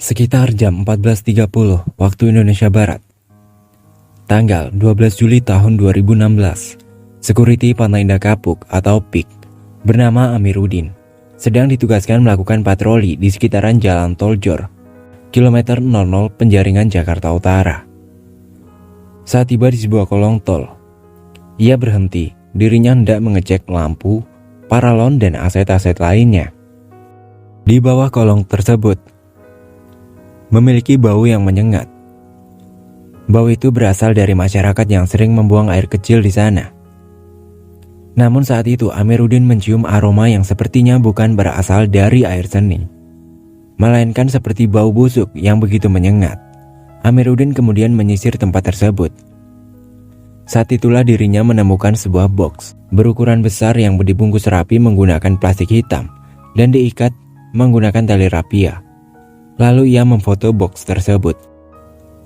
Sekitar jam 14.30 waktu Indonesia Barat. Tanggal 12 Juli tahun 2016, Security Pantai Indah Kapuk atau PIK bernama Amiruddin sedang ditugaskan melakukan patroli di sekitaran Jalan Tol Jor, kilometer 00 Penjaringan Jakarta Utara. Saat tiba di sebuah kolong tol, ia berhenti, dirinya hendak mengecek lampu, paralon dan aset-aset lainnya. Di bawah kolong tersebut memiliki bau yang menyengat. Bau itu berasal dari masyarakat yang sering membuang air kecil di sana. Namun saat itu Amiruddin mencium aroma yang sepertinya bukan berasal dari air seni, melainkan seperti bau busuk yang begitu menyengat. Amiruddin kemudian menyisir tempat tersebut. Saat itulah dirinya menemukan sebuah box berukuran besar yang dibungkus rapi menggunakan plastik hitam dan diikat menggunakan tali rapia. Lalu ia memfoto box tersebut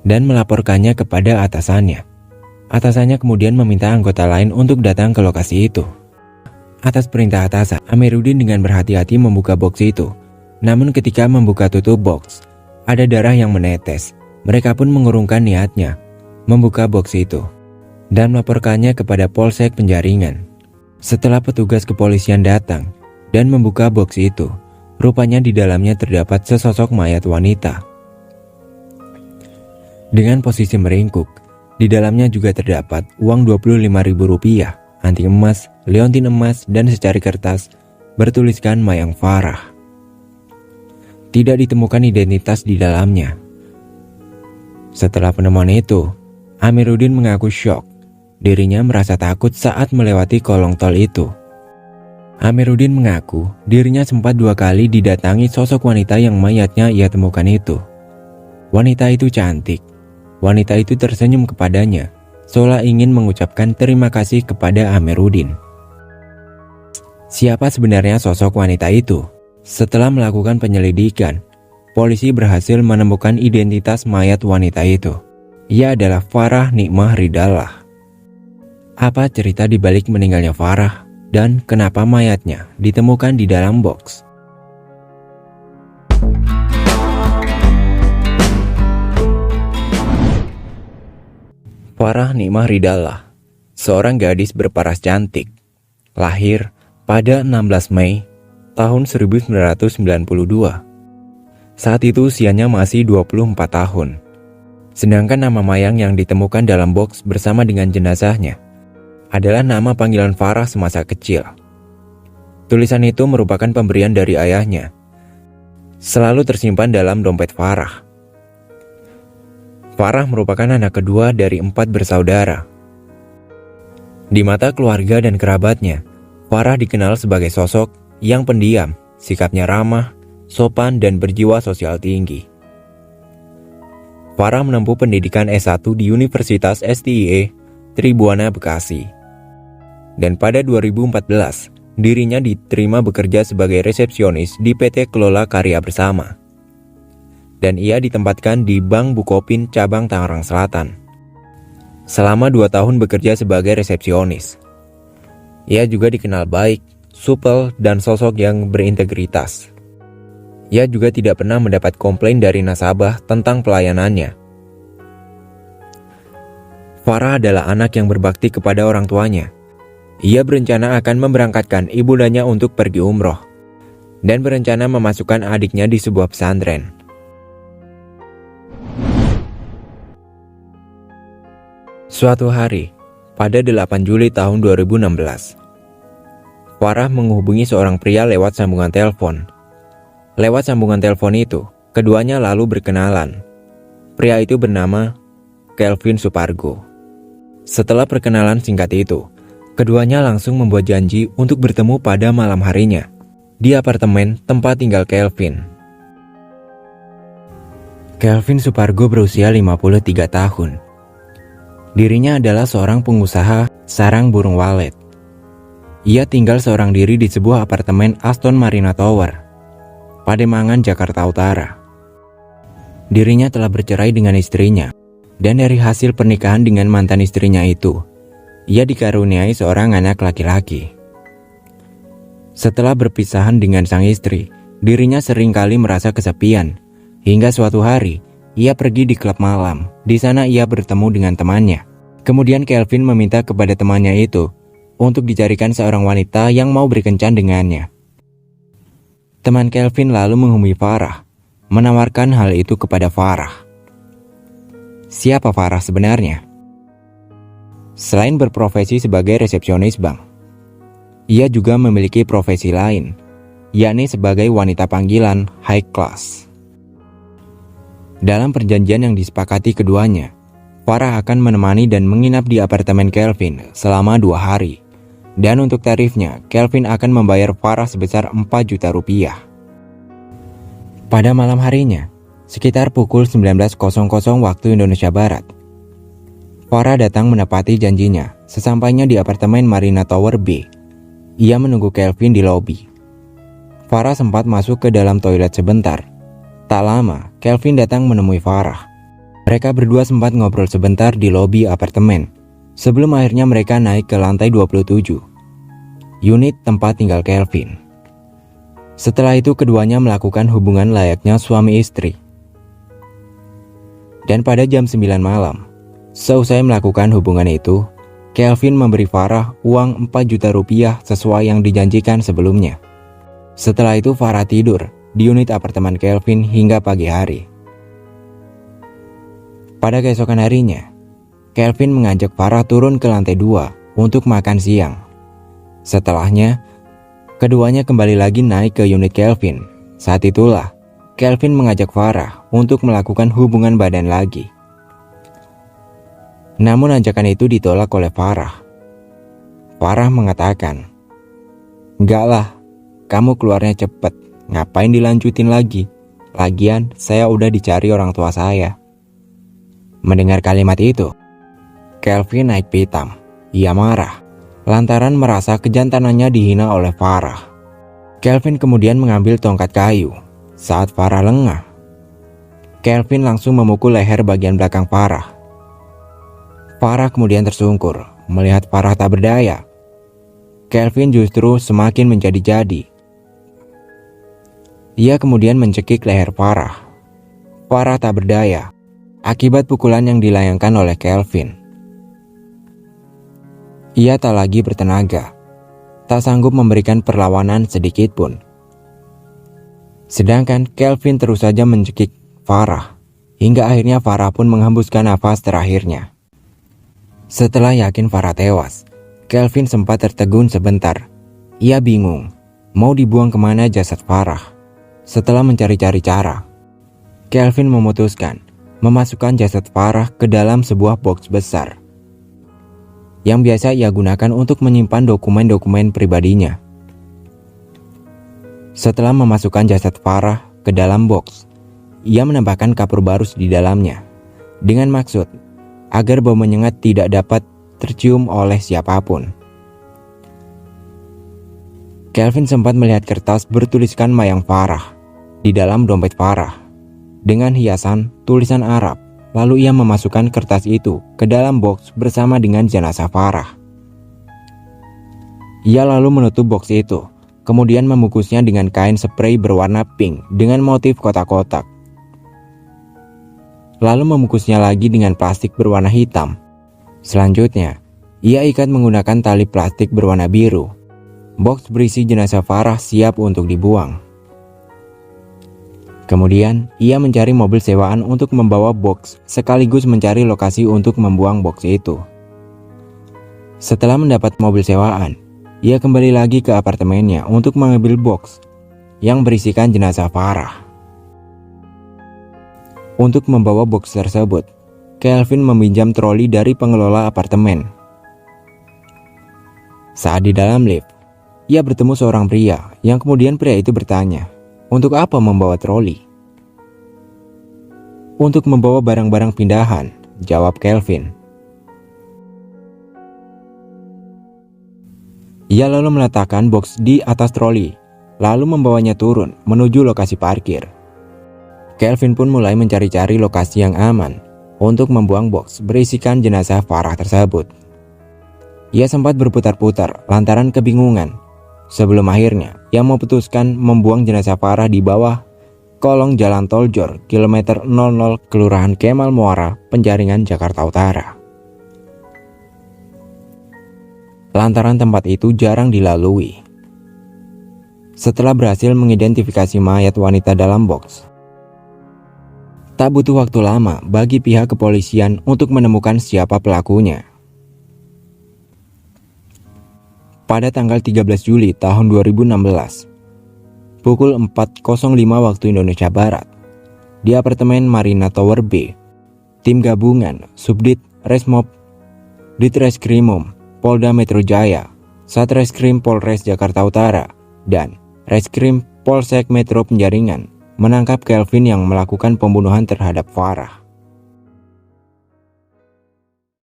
dan melaporkannya kepada atasannya. Atasannya kemudian meminta anggota lain untuk datang ke lokasi itu. Atas perintah atasan, Amiruddin dengan berhati-hati membuka box itu. Namun ketika membuka tutup box, ada darah yang menetes. Mereka pun mengurungkan niatnya membuka box itu dan melaporkannya kepada Polsek Penjaringan. Setelah petugas kepolisian datang dan membuka box itu, rupanya di dalamnya terdapat sesosok mayat wanita. Dengan posisi meringkuk, di dalamnya juga terdapat uang Rp25.000, anting emas, leontin emas, dan secari kertas bertuliskan Mayang Farah. Tidak ditemukan identitas di dalamnya. Setelah penemuan itu, Amiruddin mengaku syok. Dirinya merasa takut saat melewati kolong tol itu. Amiruddin mengaku dirinya sempat 2 kali didatangi sosok wanita yang mayatnya ia temukan itu. Wanita itu cantik. Wanita itu tersenyum kepadanya, seolah ingin mengucapkan terima kasih kepada Amiruddin. Siapa sebenarnya sosok wanita itu? Setelah melakukan penyelidikan, polisi berhasil menemukan identitas mayat wanita itu. Ia adalah Farah Nikmah Ridallah. Apa cerita di balik meninggalnya Farah? Dan kenapa mayatnya ditemukan di dalam box? Farah Nikmah Ridallah, seorang gadis berparas cantik, lahir pada 16 Mei tahun 1992. Saat itu usianya masih 24 tahun. Sedangkan nama Mayang yang ditemukan dalam box bersama dengan jenazahnya adalah nama panggilan Farah semasa kecil. Tulisan itu merupakan pemberian dari ayahnya, selalu tersimpan dalam dompet Farah. Farah merupakan anak kedua dari 4 bersaudara. Di mata keluarga dan kerabatnya, Farah dikenal sebagai sosok yang pendiam, sikapnya ramah, sopan, dan berjiwa sosial tinggi. Farah menempuh pendidikan S1 di Universitas STIE Tribuana Bekasi. Dan pada 2014, dirinya diterima bekerja sebagai resepsionis di PT Kelola Karya Bersama. Dan ia ditempatkan di Bank Bukopin Cabang Tangerang Selatan. Selama 2 tahun bekerja sebagai resepsionis. Ia juga dikenal baik, supel, dan sosok yang berintegritas. Ia juga tidak pernah mendapat komplain dari nasabah tentang pelayanannya. Farah adalah anak yang berbakti kepada orang tuanya. Ia berencana akan memberangkatkan ibundanya untuk pergi umroh dan berencana memasukkan adiknya di sebuah pesantren. Suatu hari, pada 8 Juli tahun 2016, Farah menghubungi seorang pria lewat sambungan telepon. Lewat sambungan telepon itu, keduanya lalu berkenalan. Pria itu bernama Kelvin Supargo. Setelah perkenalan singkat itu, keduanya langsung membuat janji untuk bertemu pada malam harinya di apartemen tempat tinggal Kelvin. Kelvin Supargo berusia 53 tahun. Dirinya adalah seorang pengusaha sarang burung walet. Ia tinggal seorang diri di sebuah apartemen Aston Marina Tower, Pademangan, Jakarta Utara. Dirinya telah bercerai dengan istrinya, dan dari hasil pernikahan dengan mantan istrinya itu, ia dikaruniai seorang anak laki-laki. Setelah berpisahan dengan sang istri, dirinya seringkali merasa kesepian Hingga suatu hari, ia pergi di klub malam. Di sana ia bertemu dengan temannya. Kemudian Kelvin meminta kepada temannya itu untuk dicarikan seorang wanita yang mau berkencan dengannya. Teman Kelvin lalu menghubungi Farah, menawarkan hal itu kepada Farah. Siapa Farah sebenarnya? Selain berprofesi sebagai resepsionis bank, ia juga memiliki profesi lain, yakni sebagai wanita panggilan high class. Dalam perjanjian yang disepakati keduanya, Farah akan menemani dan menginap di apartemen Kelvin selama 2 hari. Dan untuk tarifnya, Kelvin akan membayar Farah sebesar 4 juta rupiah. Pada malam harinya, sekitar pukul 19.00 waktu Indonesia Barat, Farah datang menepati janjinya. Sesampainya di apartemen Marina Tower B, ia menunggu Kelvin di lobi. Farah sempat masuk ke dalam toilet sebentar. Tak lama, Kelvin datang menemui Farah. Mereka berdua sempat ngobrol sebentar di lobi apartemen, sebelum akhirnya mereka naik ke lantai 27, unit tempat tinggal Kelvin. Setelah itu keduanya melakukan hubungan layaknya suami istri. Dan pada jam 9 malam, seusai melakukan hubungan itu, Kelvin memberi Farah uang 4 juta rupiah sesuai yang dijanjikan sebelumnya. Setelah itu Farah tidur di unit apartemen Kelvin hingga pagi hari. Pada keesokan harinya, Kelvin mengajak Farah turun ke lantai 2 untuk makan siang. Setelahnya, keduanya kembali lagi naik ke unit Kelvin. Saat itulah, Kelvin mengajak Farah untuk melakukan hubungan badan lagi. Namun ajakan itu ditolak oleh Farah. Farah mengatakan, "Enggak lah, kamu keluarnya cepet. Ngapain dilanjutin lagi? Lagian saya udah dicari orang tua saya." Mendengar kalimat itu, Kelvin naik pitam. Ia marah lantaran merasa kejantanannya dihina oleh Farah. Kelvin kemudian mengambil tongkat kayu. Saat Farah lengah, Kelvin langsung memukul leher bagian belakang Farah. Farah kemudian tersungkur. Melihat Farah tak berdaya, Kelvin justru semakin menjadi-jadi. Ia kemudian mencekik leher Farah. Farah tak berdaya akibat pukulan yang dilayangkan oleh Kelvin. Ia tak lagi bertenaga, tak sanggup memberikan perlawanan sedikit pun. Sedangkan Kelvin terus saja mencekik Farah, hingga akhirnya Farah pun menghembuskan nafas terakhirnya. Setelah yakin Farah tewas, Kelvin sempat tertegun sebentar. Ia bingung, mau dibuang kemana jasad Farah. Setelah mencari-cari cara, Kelvin memutuskan memasukkan jasad Farah ke dalam sebuah box besar yang biasa ia gunakan untuk menyimpan dokumen-dokumen pribadinya. Setelah memasukkan jasad Farah ke dalam box, ia menambahkan kapur barus di dalamnya dengan maksud agar bau menyengat tidak dapat tercium oleh siapapun. Kelvin sempat melihat kertas bertuliskan mayang Farah di dalam dompet Farah dengan hiasan tulisan Arab. Lalu ia memasukkan kertas itu ke dalam box bersama dengan jenazah Farah. Ia lalu menutup box itu, kemudian membungkusnya dengan kain spray berwarna pink dengan motif kotak-kotak. Lalu membungkusnya lagi dengan plastik berwarna hitam. Selanjutnya, ia ikat menggunakan tali plastik berwarna biru. Box berisi jenazah Farah siap untuk dibuang. Kemudian, ia mencari mobil sewaan untuk membawa box, sekaligus mencari lokasi untuk membuang box itu. Setelah mendapat mobil sewaan, ia kembali lagi ke apartemennya untuk mengambil box yang berisikan jenazah Farah. Untuk membawa box tersebut, Kelvin meminjam troli dari pengelola apartemen. Saat di dalam lift, ia bertemu seorang pria yang kemudian pria itu bertanya, "Untuk apa membawa troli?" "Untuk membawa barang-barang pindahan," jawab Kelvin. Ia lalu meletakkan box di atas troli, lalu membawanya turun menuju lokasi parkir. Kelvin pun mulai mencari-cari lokasi yang aman untuk membuang box berisikan jenazah Farah tersebut. Ia sempat berputar-putar lantaran kebingungan, sebelum akhirnya ia memutuskan membuang jenazah Farah di bawah kolong Jalan Tol Jor, kilometer 00, Kelurahan Kemal Muara, Penjaringan, Jakarta Utara. Lantaran tempat itu jarang dilalui. Setelah berhasil mengidentifikasi mayat wanita dalam box, tak butuh waktu lama bagi pihak kepolisian untuk menemukan siapa pelakunya. Pada tanggal 13 Juli tahun 2016, pukul 4.05 waktu Indonesia Barat, di apartemen Marina Tower B, tim gabungan Subdit Resmob Ditreskrimum Polda Metro Jaya, Satreskrim Polres Jakarta Utara, dan Reskrim Polsek Metro Penjaringan menangkap Kelvin yang melakukan pembunuhan terhadap Farah.